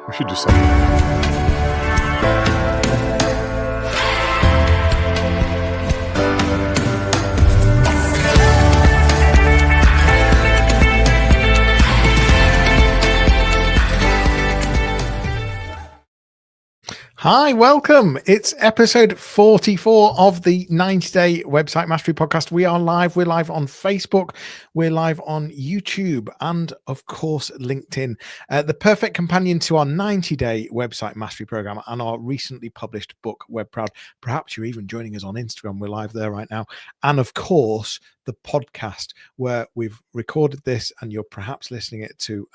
We should do something. Hi, welcome. It's episode 44 of the 90-Day Website Mastery Podcast. We are live. We're live on Facebook. We're live on YouTube and, of course, LinkedIn. The perfect companion to our 90-Day Website Mastery Program and our recently published book, Web Proud. Perhaps you're even joining us on Instagram. We're live there right now. And, of course, the podcast where we've recorded this and you're perhaps listening it to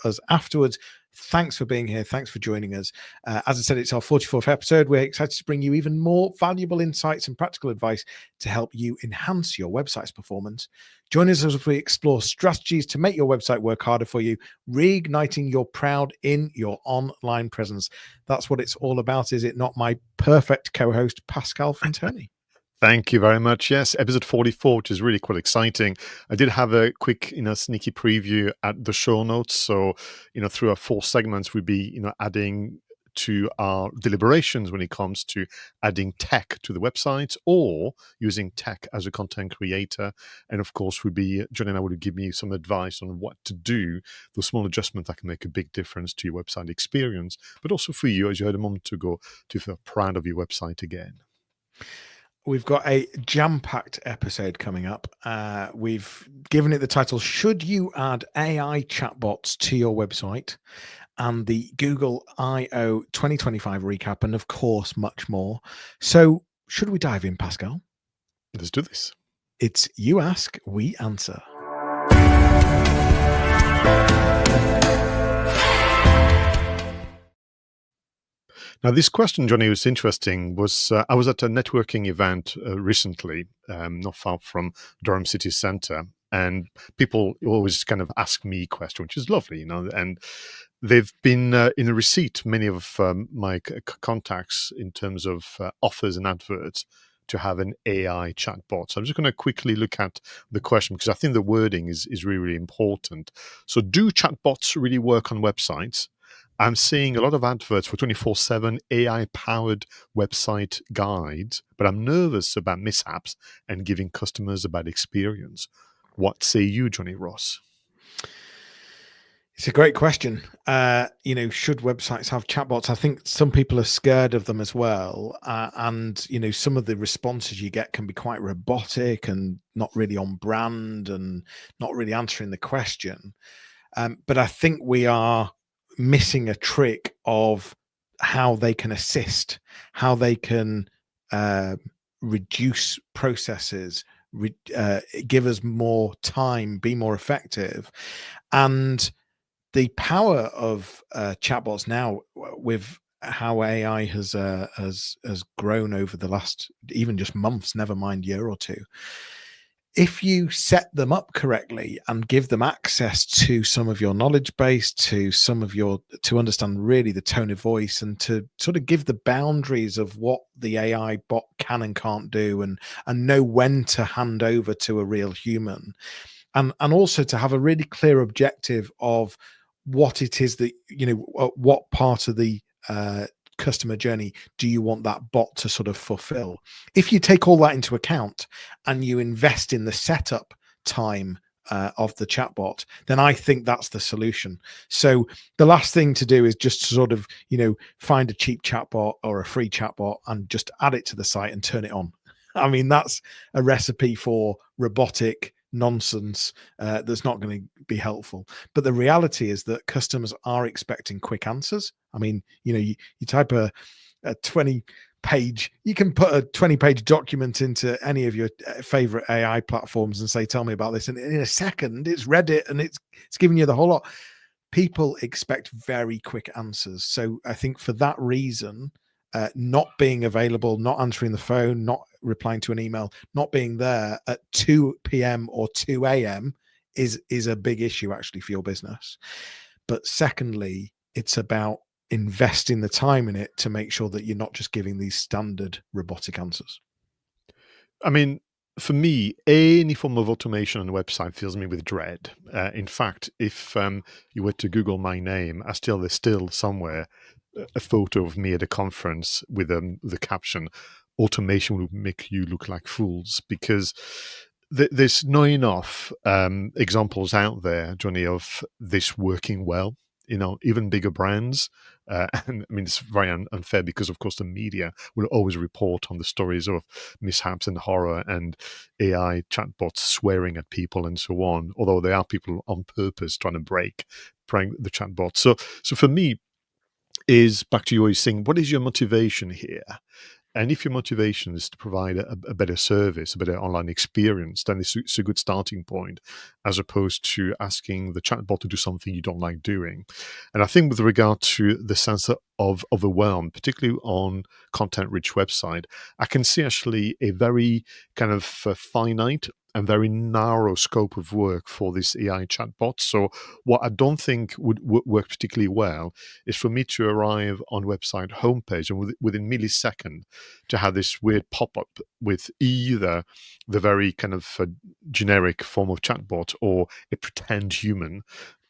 us afterwards. Thanks for being here. Thanks for joining us. As I said, it's our 44th episode. We're excited to bring you even more valuable insights and practical advice to help you enhance your website's performance. Join us as we explore strategies to make your website work harder for you, reigniting your proud in your online presence. That's what it's all about, is it not, my perfect co-host, Pascal Fintoni? Thank you very much. Yes, episode 44, which is really quite exciting. I did have a quick, sneaky preview at the show notes. So, through our 4 segments, we'd be, adding to our deliberations when it comes to adding tech to the website or using tech as a content creator. And of course, Jonny and I would give me some advice on what to do, those small adjustments that can make a big difference to your website experience, but also for you, as you heard a moment ago, to feel proud of your website again. We've got a jam-packed episode coming up. We've given it the title, Should You Add AI Chatbots to Your Website? And the Google I/O 2025 recap, and of course, much more. So should we dive in, Pascal? Let's do this. It's you ask, we answer. Now, this question, Jonny, was interesting. I was at a networking event recently, not far from Durham City Centre, and people always kind of ask me questions, which is lovely, and they've been in a receipt, many of my contacts, in terms of offers and adverts to have an AI chatbot. So I'm just going to quickly look at the question because I think the wording is really, really important. So do chatbots really work on websites? I'm seeing a lot of adverts for 24/7 AI-powered website guides, but I'm nervous about mishaps and giving customers a bad experience. What say you, Jonny Ross? It's a great question. Should websites have chatbots? I think some people are scared of them as well. And some of the responses you get can be quite robotic and not really on brand and not really answering the question. But I think we are missing a trick of how they can assist, how they can reduce processes, give us more time, be more effective. And the power of chatbots now, with how AI has grown over the last even just months, never mind year or two. If you set them up correctly and give them access to some of your knowledge base, to understand really the tone of voice, and to sort of give the boundaries of what the AI bot can and can't do, and know when to hand over to a real human, and also to have a really clear objective of what it is that, what part of the customer journey do you want that bot to sort of fulfill. If you take all that into account and you invest in the setup time of the chatbot, then I think that's the solution. So the last thing to do is just sort of, find a cheap chatbot or a free chatbot and just add it to the site and turn it on. I mean, that's a recipe for robotic nonsense that's not going to be helpful. But the reality is that customers are expecting quick answers. I mean, you type a 20-page, you can put a 20-page document into any of your favorite AI platforms and say, tell me about this. And in a second, it's read it and it's giving you the whole lot. People expect very quick answers. So I think for that reason, not being available, not answering the phone, not replying to an email, not being there at 2 p.m. or 2 a.m. is a big issue actually for your business. But secondly, it's about investing the time in it to make sure that you're not just giving these standard robotic answers. I mean, For me, any form of automation on a website fills me with dread. In fact, if you were to Google my name, there's still somewhere a photo of me at a conference with the caption, "Automation will make you look like fools," because there's not enough examples out there, Johnny, of this working well. Even bigger brands. And I mean, it's very unfair because, of course, the media will always report on the stories of mishaps and horror and AI chatbots swearing at people and so on. Although there are people on purpose trying to break the chatbot. So for me, is back to you always saying, what is your motivation here? And if your motivation is to provide a better service, a better online experience, then it's a good starting point, as opposed to asking the chatbot to do something you don't like doing. And I think with regard to the sense of overwhelm, particularly on content-rich website, I can see actually a very kind of finite and very narrow scope of work for this AI chatbot. So what I don't think would work particularly well is for me to arrive on website homepage and within millisecond to have this weird pop-up with either the very kind of generic form of chatbot or a pretend human,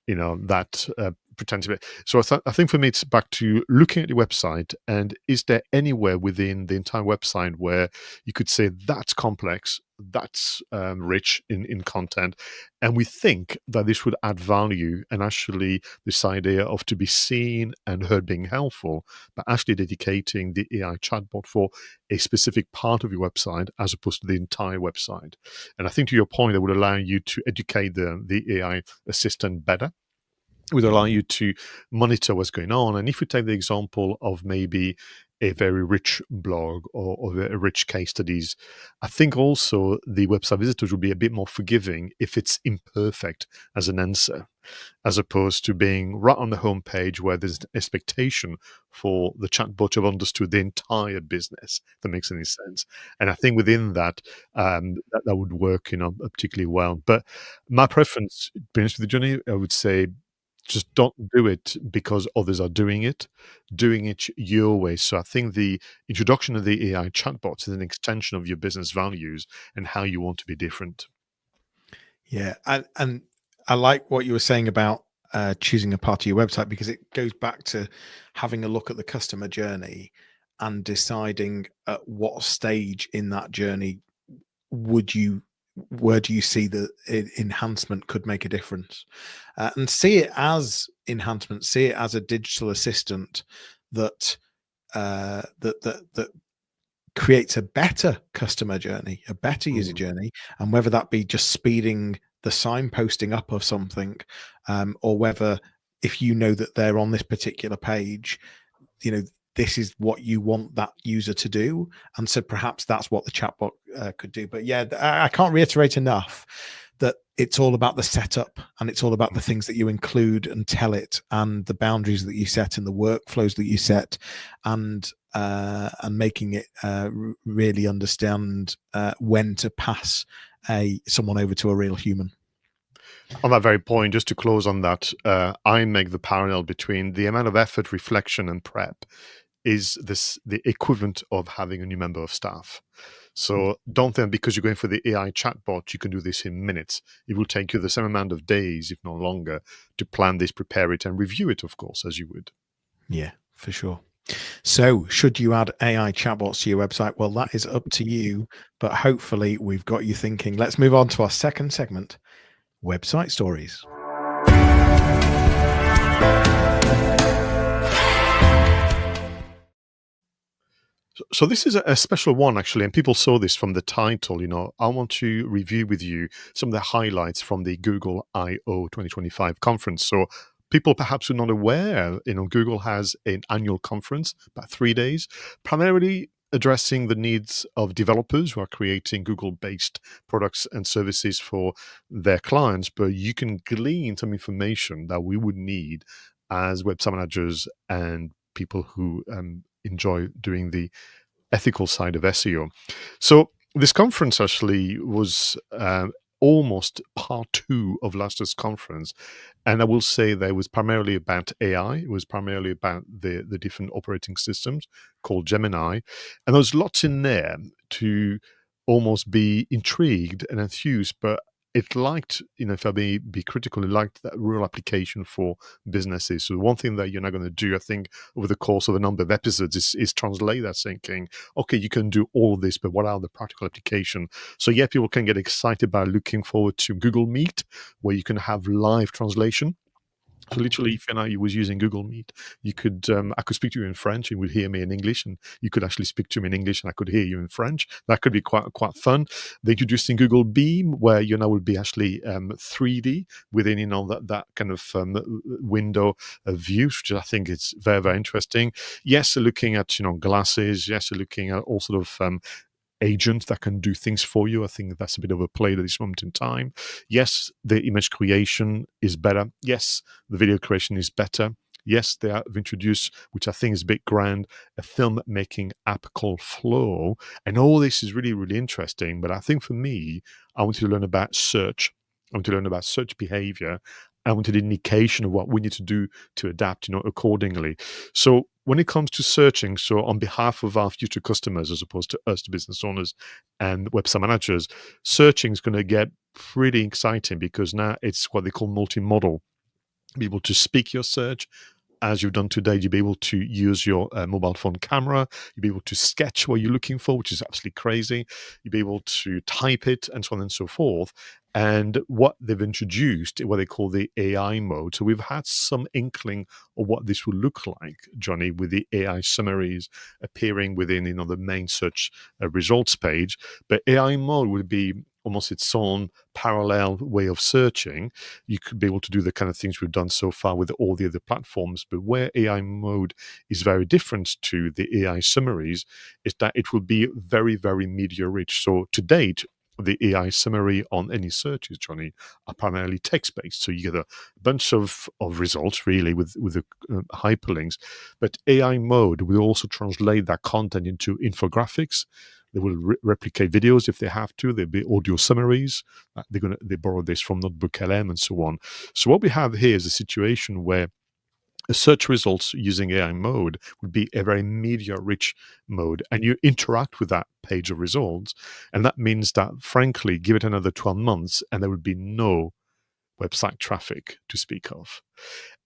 that pretends to be. So I think for me, it's back to looking at the website and is there anywhere within the entire website where you could say that's complex, that's rich in content, and we think that this would add value, and actually this idea of to be seen and heard being helpful, but actually dedicating the AI chatbot for a specific part of your website as opposed to the entire website. And I think to your point, that would allow you to educate the AI assistant better, would allow you to monitor what's going on. And if we take the example of maybe a very rich blog or very rich case studies, I think also the website visitors will be a bit more forgiving if it's imperfect as an answer, as opposed to being right on the homepage where there's an expectation for the chatbot to have understood the entire business, if that makes any sense. And I think within that, that would work, particularly well. But my preference, to be honest with you, Johnny, I would say just don't do it because others are doing it your way. So I think the introduction of the AI chatbots is an extension of your business values and how you want to be different. Yeah, and I like what you were saying about choosing a part of your website, because it goes back to having a look at the customer journey and deciding at what stage in that journey would you where do you see the enhancement could make a difference, and see it as enhancement, see it as a digital assistant that that creates a better customer journey, a better user Mm. journey, and whether that be just speeding the signposting up of something, or whether, if you know that they're on this particular page, you know this is what you want that user to do, and so perhaps that's what the chatbot could do. But yeah, I can't reiterate enough that it's all about the setup, and it's all about the things that you include and tell it, and the boundaries that you set, and the workflows that you set, and making it really understand when to pass someone over to a real human. On that very point, just to close on that, I make the parallel between the amount of effort, reflection, and prep is the equivalent of having a new member of staff. So don't think because you're going for the AI chatbot, you can do this in minutes. It will take you the same amount of days, if not longer, to plan this, prepare it, and review it, of course, as you would. Yeah, for sure. So, should you add AI chatbots to your website? Well, that is up to you, but hopefully, we've got you thinking. Let's move on to our second segment, website stories. So this is a special one, actually, and people saw this from the title. I want to review with you some of the highlights from the Google I/O 2025 conference. So people perhaps are not aware, Google has an annual conference, about 3 days, primarily addressing the needs of developers who are creating Google-based products and services for their clients. But you can glean some information that we would need as website managers and people who enjoy doing the ethical side of SEO. So this conference actually was almost part two of last year's conference. And I will say that it was primarily about AI. It was primarily about the different operating systems called Gemini. And there was lots in there to almost be intrigued and enthused, but it liked, if I may be critical, it liked that real application for businesses. So one thing that you're not going to do, I think, over the course of a number of episodes is translate that thinking, okay, you can do all of this, but what are the practical application? So yeah, people can get excited by looking forward to Google Meet, where you can have live translation. So literally, if you was using Google Meet, I could speak to you in French, and you would hear me in English, and you could actually speak to me in English, and I could hear you in French. That could be quite fun. They introduced in Google Beam, where will be actually 3D within that kind of window of view, which I think is very interesting. Yes, looking at glasses. Yes, looking at all sort of agent that can do things for you. I think that's a bit of a play at this moment in time. Yes, the image creation is better. Yes, the video creation is better. Yes, they have introduced, which I think is a bit grand, a filmmaking app called Flow. And all this is really, really interesting. But I think for me, I want to learn about search. I want to learn about search behavior. I wanted an indication of what we need to do to adapt, accordingly. So when it comes to searching, so on behalf of our future customers, as opposed to us, the business owners and website managers, searching is going to get pretty exciting because now it's what they call multimodal. Be able to speak your search, as you've done today. You'll be able to use your mobile phone camera. You'll be able to sketch what you're looking for, which is absolutely crazy. You'll be able to type it, and so on and so forth. And what they've introduced, what they call the AI mode. So we've had some inkling of what this will look like, Jonny, with the AI summaries appearing within the main search results page. But AI mode would be almost its own parallel way of searching. You could be able to do the kind of things we've done so far with all the other platforms. But where AI mode is very different to the AI summaries is that it will be very, very media rich. So to date, the AI summary on any searches, Jonny, are primarily text-based. So you get a bunch of results, really, with the hyperlinks. But AI mode will also translate that content into infographics. They will replicate videos if they have to. There'll be audio summaries. They borrow this from Notebook LM and so on. So what we have here is a situation where search results using AI mode would be a very media-rich mode, and you interact with that page of results. And that means that, frankly, give it another 12 months, and there would be no website traffic to speak of.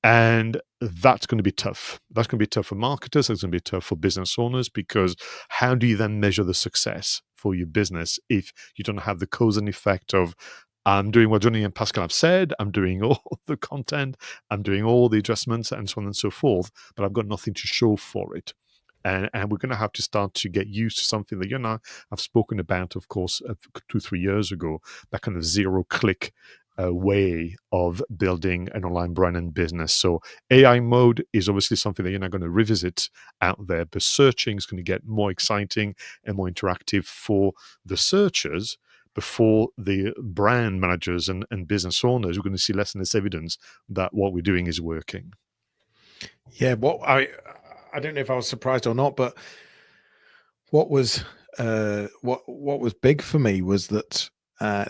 And that's going to be tough. That's going to be tough for marketers. That's going to be tough for business owners, because how do you then measure the success for your business if you don't have the cause and effect of, I'm doing what Jonny and Pascal have said, I'm doing all the content, I'm doing all the adjustments and so on and so forth, but I've got nothing to show for it. And we're going to have to start to get used to something that I've spoken about, of course, 2-3 years ago, that kind of zero-click way of building an online brand and business. So AI mode is obviously something that you're not going to revisit out there, but searching is going to get more exciting and more interactive for the searchers. Before the brand managers and business owners, we're going to see less and less evidence that what we're doing is working. Yeah, I don't know if I was surprised or not, but what was big for me was that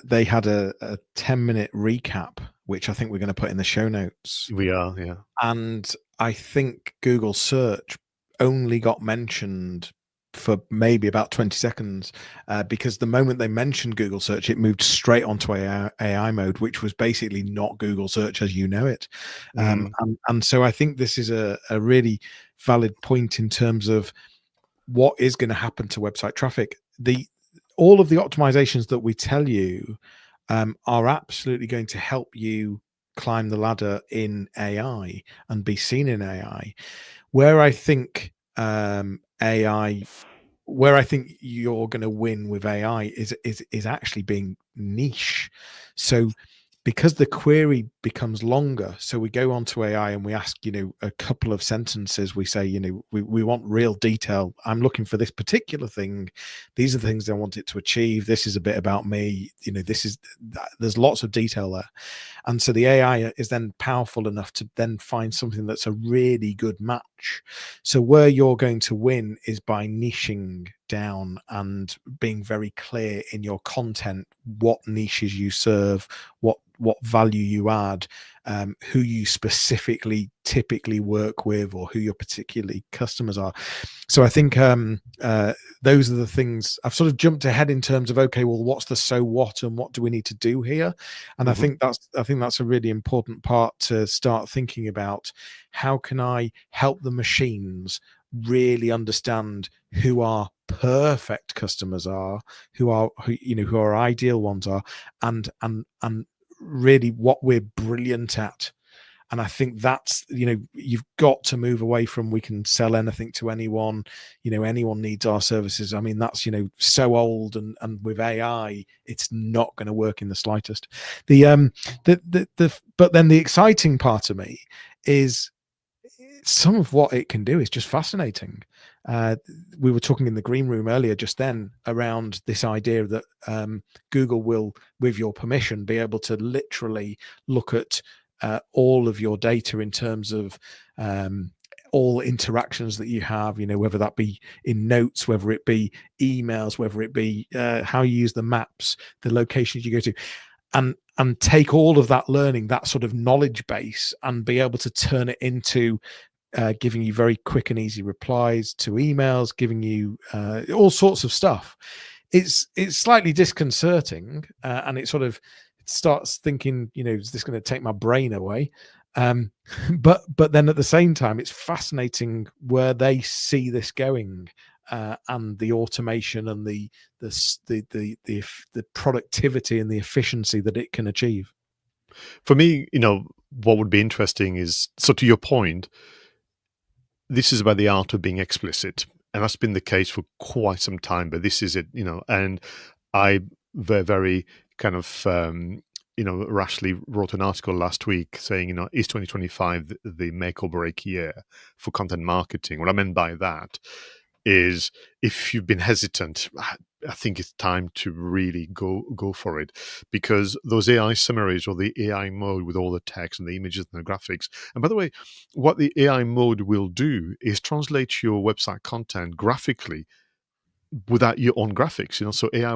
they had a 10-minute recap, which I think we're going to put in the show notes. We are, yeah. And I think Google search only got mentioned for maybe about 20 seconds because the moment they mentioned Google search, it moved straight onto AI mode, which was basically not Google search as you know it. And so I think this is a really valid point in terms of what is going to happen to website traffic. All of the optimizations that we tell you are absolutely going to help you climb the ladder in AI and be seen in AI. Where I think where I think you're going to win with AI is actually being niche. So because the query becomes longer, so we go onto AI and we ask, a couple of sentences. We say, we want real detail. I'm looking for this particular thing. These are the things I want it to achieve. This is a bit about me. There's lots of detail there. And so the AI is then powerful enough to then find something that's a really good match. So where you're going to win is by niching down and being very clear in your content, what niches you serve, what value you add, who you specifically typically work with, or who your particularly customers are. So I think those are the things. I've sort of jumped ahead in terms of, okay, well, what's the so what, and what do we need to do here? And I Mhm. think that's a really important part to start thinking about. How can I help the machines really understand who our perfect customers are, who our ideal ones are, and really what we're brilliant at. And I think that's, you've got to move away from we can sell anything to anyone, anyone needs our services. I mean, that's, so old, and with AI, it's not going to work in the slightest. But then the exciting part of me is some of what it can do is just fascinating. We were talking in the green room earlier just then around this idea that Google will, with your permission, be able to literally look at all of your data in terms of all interactions that you have, whether that be in notes, whether it be emails, whether it be how you use the maps, the locations you go to, and take all of that learning, that sort of knowledge base, and be able to turn it into giving you very quick and easy replies to emails, giving you all sorts of stuff. It's slightly disconcerting, and it sort of starts thinking, is this going to take my brain away? But then at the same time, it's fascinating where they see this going, and the automation and the productivity and the efficiency that it can achieve. For me, what would be interesting is, so to your point, this is about the art of being explicit. And that's been the case for quite some time, but this is it, and I very kind of, rashly wrote an article last week saying, is 2025 the make or break year for content marketing? What I meant by that is, if you've been hesitant, I think it's time to really go for it, because those AI summaries, or the AI mode with all the text and the images and the graphics. And by the way, what the AI mode will do is translate your website content graphically without your own graphics. So AI,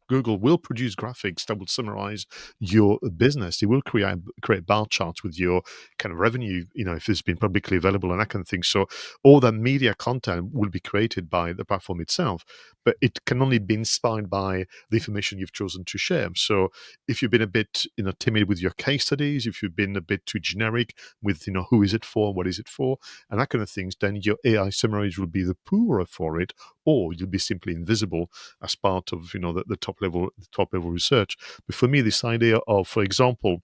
Google will produce graphics that will summarize your business. It will create bar charts with your kind of revenue, if it's been publicly available and that kind of thing. So all that media content will be created by the platform itself, but it can only be inspired by the information you've chosen to share. So if you've been a bit, timid with your case studies, if you've been a bit too generic with, who is it for, what is it for, and that kind of things, then your AI summaries will be the poorer for it, or you'll be simply invisible as part of the top level research. But for me, this idea of, for example,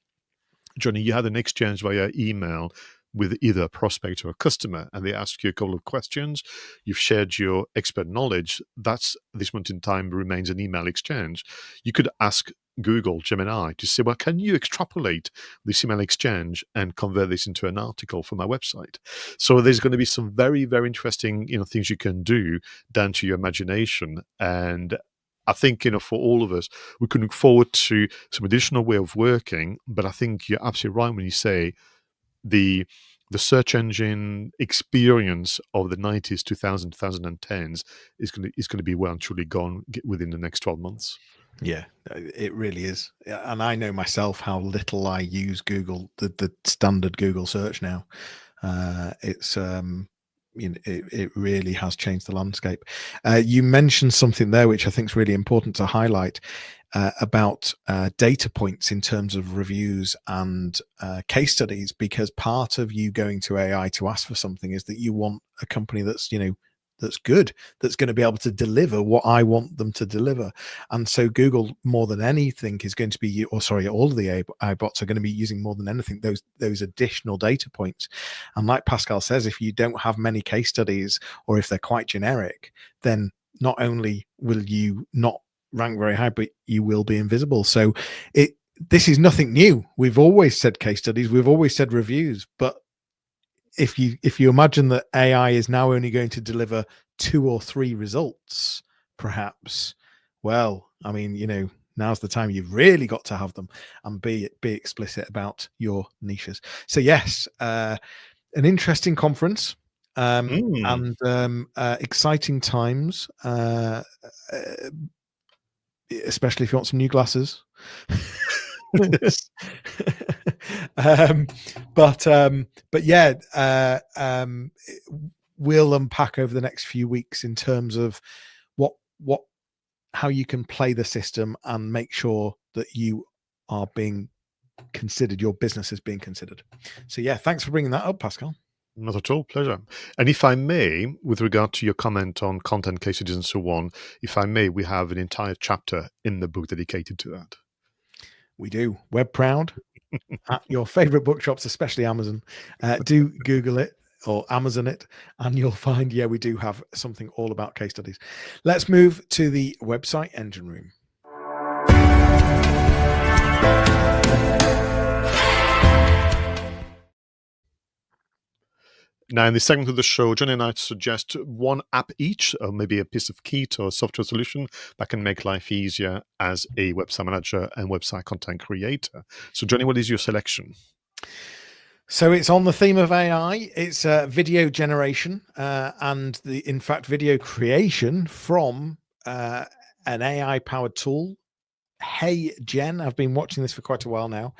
Jonny, you had an exchange via email with either a prospect or a customer, and they ask you a couple of questions. You've shared your expert knowledge. That's, this moment in time, remains an email exchange. You could ask Google Gemini to say, well, can you extrapolate this email exchange and convert this into an article for my website? So there's going to be some very, very interesting, things you can do down to your imagination. And I think, for all of us, we can look forward to some additional way of working. But I think you're absolutely right when you say the search engine experience of the 90s, 2000, 2010s is going to be well and truly gone within the next 12 months. Yeah, it really is. And I know myself how little I use Google, the standard Google search now. It's it really has changed the landscape. You mentioned something there which I think is really important to highlight, about data points in terms of reviews and case studies, because part of you going to AI to ask for something is that you want a company that's that's good, that's going to be able to deliver what I want them to deliver. And so Google, more than anything, is going to be, or sorry, all of the AI bots are going to be using more than anything those additional data points. And like Pascal says, if you don't have many case studies, or if they're quite generic, then not only will you not rank very high, but you will be invisible. So this is nothing new. We've always said case studies, we've always said reviews, but if you imagine that AI is now only going to deliver 2 or 3 results, perhaps, well, I mean, now's the time you've really got to have them and be explicit about your niches. So yes, an interesting conference, and exciting times, especially if you want some new glasses. um, but yeah, we'll unpack over the next few weeks in terms of what how you can play the system and make sure that you are being considered, your business is being considered. So yeah, thanks for bringing that up, Pascal. Not at all, pleasure. And if I may, with regard to your comment on content case studies and so on, if I may, we have an entire chapter in the book dedicated to that. We do. Web Proud at your favorite bookshops, especially Amazon. Do Google it or Amazon it, and you'll find, yeah, we do have something all about case studies. Let's move to the website engine room. Now, in this segment of the show, Jonny and I suggest one app each, or maybe a piece of kit or a software solution that can make life easier as a website manager and website content creator. So, Jonny, what is your selection? So it's on the theme of AI. It's video generation and in fact, video creation from an AI-powered tool. Heygen. I've been watching this for quite a while now.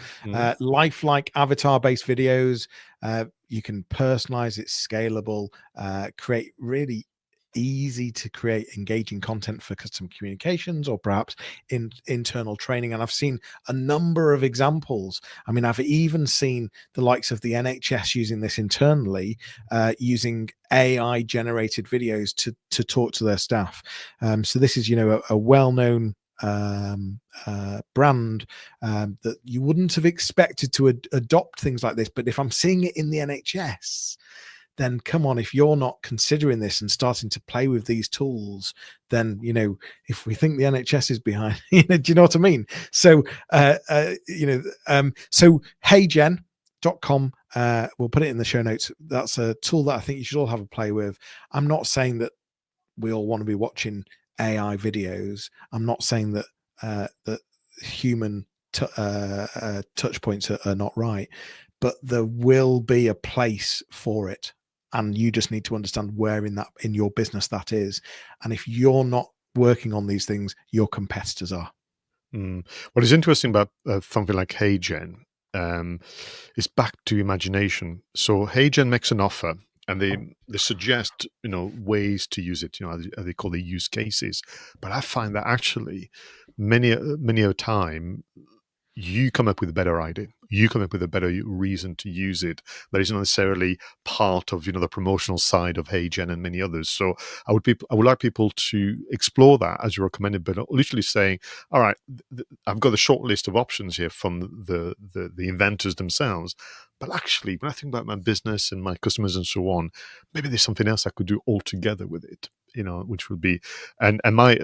Lifelike avatar-based videos. You can personalize it, scalable, create really easy to create engaging content for customer communications or perhaps in internal training. And I've seen a number of examples. I mean, I've even seen the likes of the NHS using this internally, using AI generated videos to talk to their staff. So this is, a well-known brand that you wouldn't have expected to adopt things like this. But if I'm seeing it in the NHS, then come on, if you're not considering this and starting to play with these tools, then, if we think the NHS is behind, do you know what I mean? So, so heygen.com, we'll put it in the show notes. That's a tool that I think you should all have a play with. I'm not saying that we all want to be watching AI videos. I'm not saying that that human touch points are not right, but there will be a place for it, and you just need to understand where in your business that is. And if you're not working on these things, your competitors are. What is interesting about something like Heygen is back to imagination. So Heygen makes an offer, and they suggest ways to use it, as they call the use cases. But I find that actually many a time you come up with a better idea. You come up with a better reason to use it that is not necessarily part of the promotional side of Heygen and many others. So I would like people to explore that as you recommended, but literally saying, all right, I've got a short list of options here from the inventors themselves. But actually, when I think about my business and my customers and so on, maybe there's something else I could do altogether with it. Which would be, and my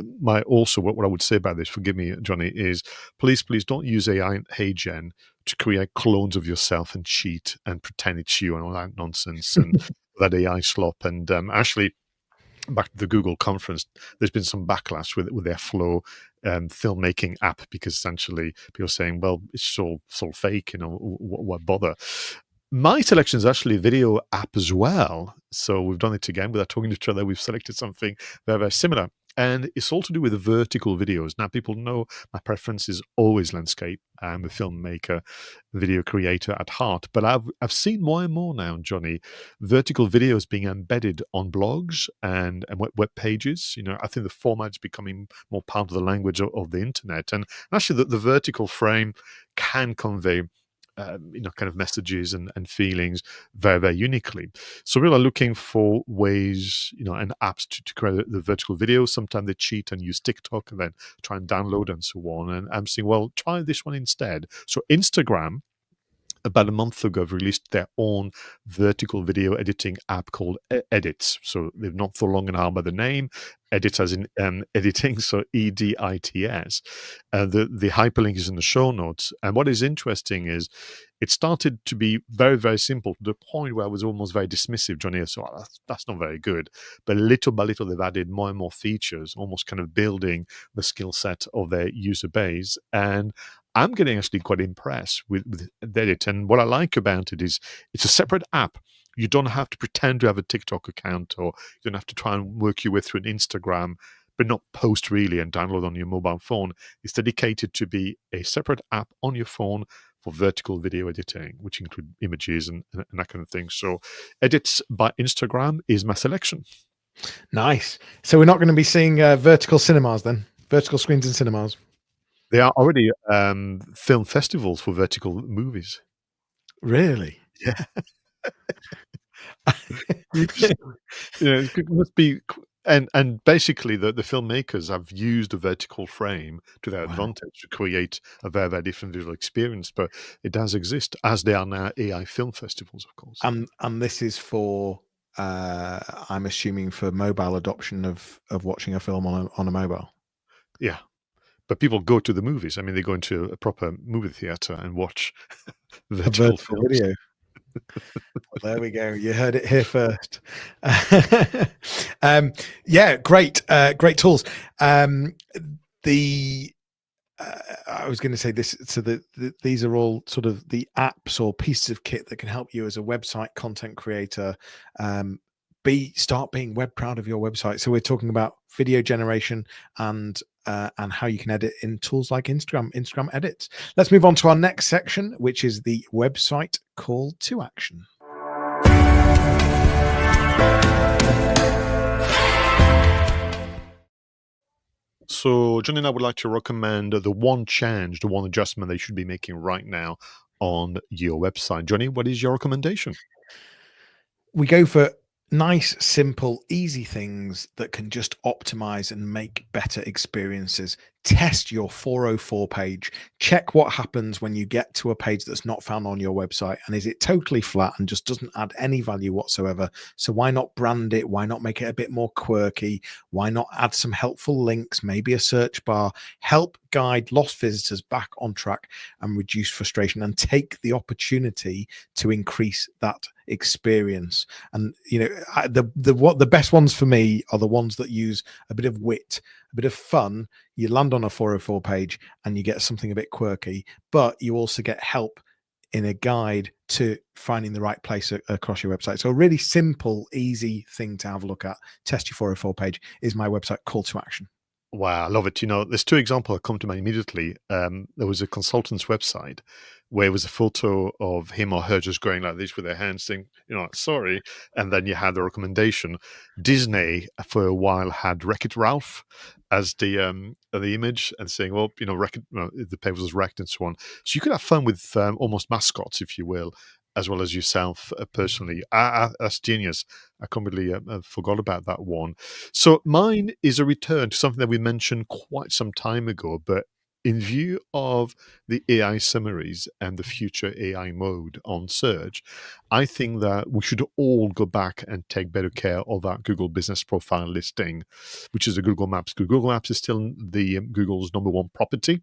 also what I would say about this, forgive me, Jonny, is please don't use AI and Heygen to create clones of yourself and cheat and pretend it's you and all that nonsense and that AI slop. And actually, back to the Google conference, there's been some backlash with their Flow filmmaking app, because essentially people are saying, well, it's all fake, what bother? My selection is actually a video app as well. So we've done it again without talking to each other. We've selected something very, very similar. And it's all to do with the vertical videos. Now, people know my preference is always landscape. I'm a filmmaker, video creator at heart. But I've seen more and more now, Jonny, vertical videos being embedded on blogs and web pages. I think the format is becoming more part of the language of the internet. And actually, the vertical frame can convey kind of messages and feelings very, very uniquely. So we are looking for ways, and apps to create the vertical videos. Sometimes they cheat and use TikTok and then try and download and so on. And I'm saying, well, try this one instead. So Instagram, about a month ago, have released their own vertical video editing app called Edits. So they've not for long and hard by the name. Edit as in editing, so EDITS. The hyperlink is in the show notes. And what is interesting is it started to be very, very simple, to the point where I was almost very dismissive, Jonny. So that's not very good. But little by little, they've added more and more features, almost kind of building the skill set of their user base. And I'm getting actually quite impressed with Edit. And what I like about it is it's a separate app. You don't have to pretend to have a TikTok account, or you don't have to try and work your way through an Instagram but not post really and download on your mobile phone. It's dedicated to be a separate app on your phone for vertical video editing, which include images and that kind of thing. So edits by Instagram is my selection. Nice. So we're not going to be seeing vertical cinemas then? Vertical screens in cinemas? There are already film festivals for vertical movies. Really? Yeah. It must be, and basically the filmmakers have used a vertical frame to their Wow. advantage to create a very, very different visual experience. But it does exist, as there are now AI film festivals, of course. And this is for I'm assuming for mobile adoption of watching a film on a mobile. Yeah. But people go to the movies. I mean, they go into a proper movie theater and watch vertical Vertical films. video. Well, there we go. You heard it here first. Yeah, great tools. I was going to say this. So these are all sort of the apps or pieces of kit that can help you as a website content creator start being web proud of your website. So we're talking about video generation and how you can edit in tools like Instagram edits. Let's move on to our next section, which is the website call to action. So, Johnny and I would like to recommend the one change, the one adjustment that you should be making right now on your website. Johnny, what is your recommendation? We go for nice, simple, easy things that can just optimize and make better experiences. Test your 404 page. Check what happens when you get to a page that's not found on your website. And is it totally flat and just doesn't add any value whatsoever? So why not brand it? Why not make it a bit more quirky? Why not add some helpful links, maybe a search bar, help guide lost visitors back on track and reduce frustration, and take the opportunity to increase that experience. And the best ones for me are the ones that use a bit of wit, a bit of fun. You land on a 404 page and you get something a bit quirky, but you also get help in a guide to finding the right place across your website. So a really simple, easy thing to have a look at. Test your 404 page is my website call to action. Wow, I love it. There's two examples that come to mind immediately. There was a consultant's website where it was a photo of him or her just going like this with their hands saying, sorry. And then you had the recommendation. Disney, for a while, had Wreck-It Ralph as the image and saying, well, the page was wrecked and so on. So you could have fun with almost mascots, if you will, as well as yourself personally. That's genius. I completely forgot about that one. So mine is a return to something that we mentioned quite some time ago, but in view of the AI summaries and the future AI mode on search, I think that we should all go back and take better care of that Google Business Profile listing, which is the Google Maps. Google Maps is still the Google's #1 property,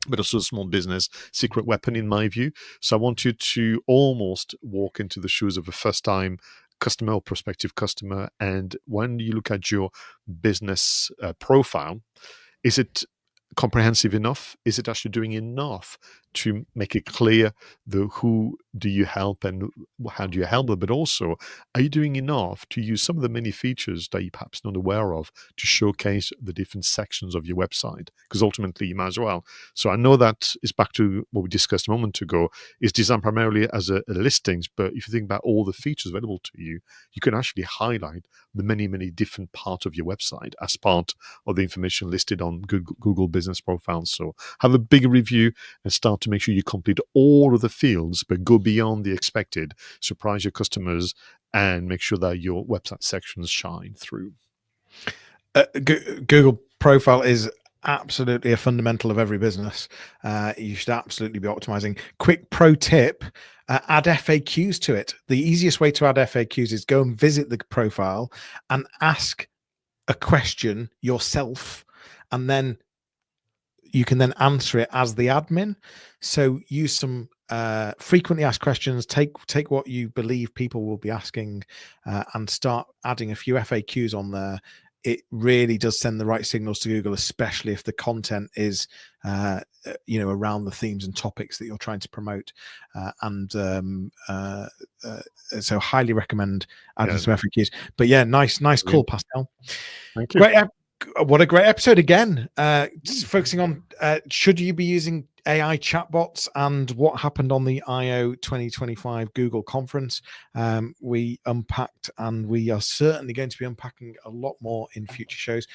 but also a small business secret weapon in my view. So I want you to almost walk into the shoes of a first-time customer or prospective customer. And when you look at your business profile, is it comprehensive enough? Is it actually doing enough to make it clear who do you help and how do you help them? But also, are you doing enough to use some of the many features that you're perhaps not aware of to showcase the different sections of your website? Because ultimately, you might as well. So I know that is back to what we discussed a moment ago. It's designed primarily as a listings, but if you think about all the features available to you, you can actually highlight the many, many different parts of your website as part of the information listed on Google Business Profiles. So have a big review and start to make sure you complete all of the fields, but go beyond the expected, surprise your customers, and make sure that your website sections shine through. Google Profile is absolutely a fundamental of every business. You should absolutely be optimizing. Quick pro tip, add FAQs to it. The easiest way to add FAQs is go and visit the profile and ask a question yourself, and then you can then answer it as the admin. So use some frequently asked questions, take what you believe people will be asking, and start adding a few FAQs on there. It really does send the right signals to Google, especially if the content is, around the themes and topics that you're trying to promote. So highly recommend adding some FAQs. But yeah, nice call, Pascal. Thank you. what a great episode again. Just focusing on should you be using AI chatbots and what happened on the I/O 2025 Google conference. We unpacked, and we are certainly going to be unpacking a lot more in future shows.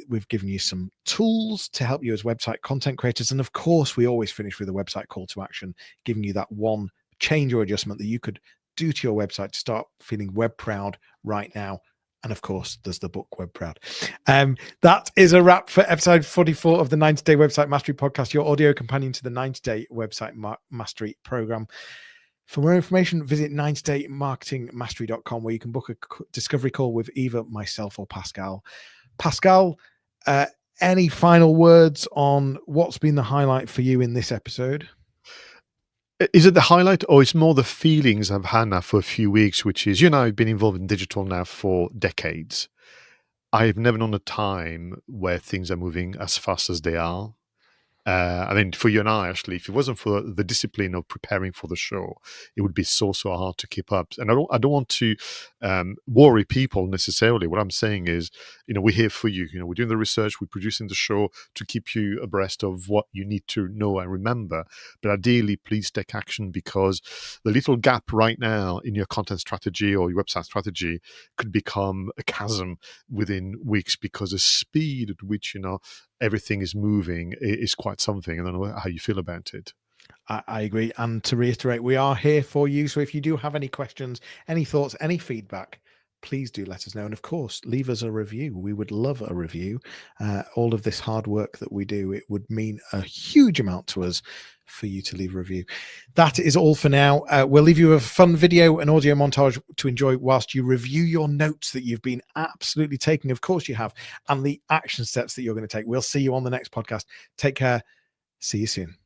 We've given you some tools to help you as website content creators. And of course, we always finish with a website call to action, giving you that one change or adjustment that you could do to your website to start feeling web proud right now. And of course, there's the book Web Proud. That is a wrap for episode 44 of the 90-Day Website Mastery Podcast, your audio companion to the 90-Day Website Mastery Program. For more information, visit 90daymarketingmastery.com, where you can book a discovery call with either myself or Pascal. Pascal, any final words on what's been the highlight for you in this episode? Is it the highlight, or it's more the feelings I've had now for a few weeks, which is, I've been involved in digital now for decades. I've never known a time where things are moving as fast as they are. I mean, for you and I, actually, if it wasn't for the discipline of preparing for the show, it would be so hard to keep up. And I don't want to worry people necessarily. What I'm saying is, we're here for you. We're doing the research, we're producing the show to keep you abreast of what you need to know and remember. But ideally, please take action, because the little gap right now in your content strategy or your website strategy could become a chasm within weeks, because the speed at which, everything is moving is quite something. I don't know how you feel about it. I agree. And to reiterate, we are here for you. So if you do have any questions, any thoughts, any feedback, please do let us know. And of course, leave us a review. We would love a review. All of this hard work that we do, it would mean a huge amount to us for you to leave a review. That is all for now. We'll leave you with a fun video and audio montage to enjoy whilst you review your notes that you've been absolutely taking. Of course you have, and the action steps that you're going to take. We'll see you on the next podcast. Take care. See you soon.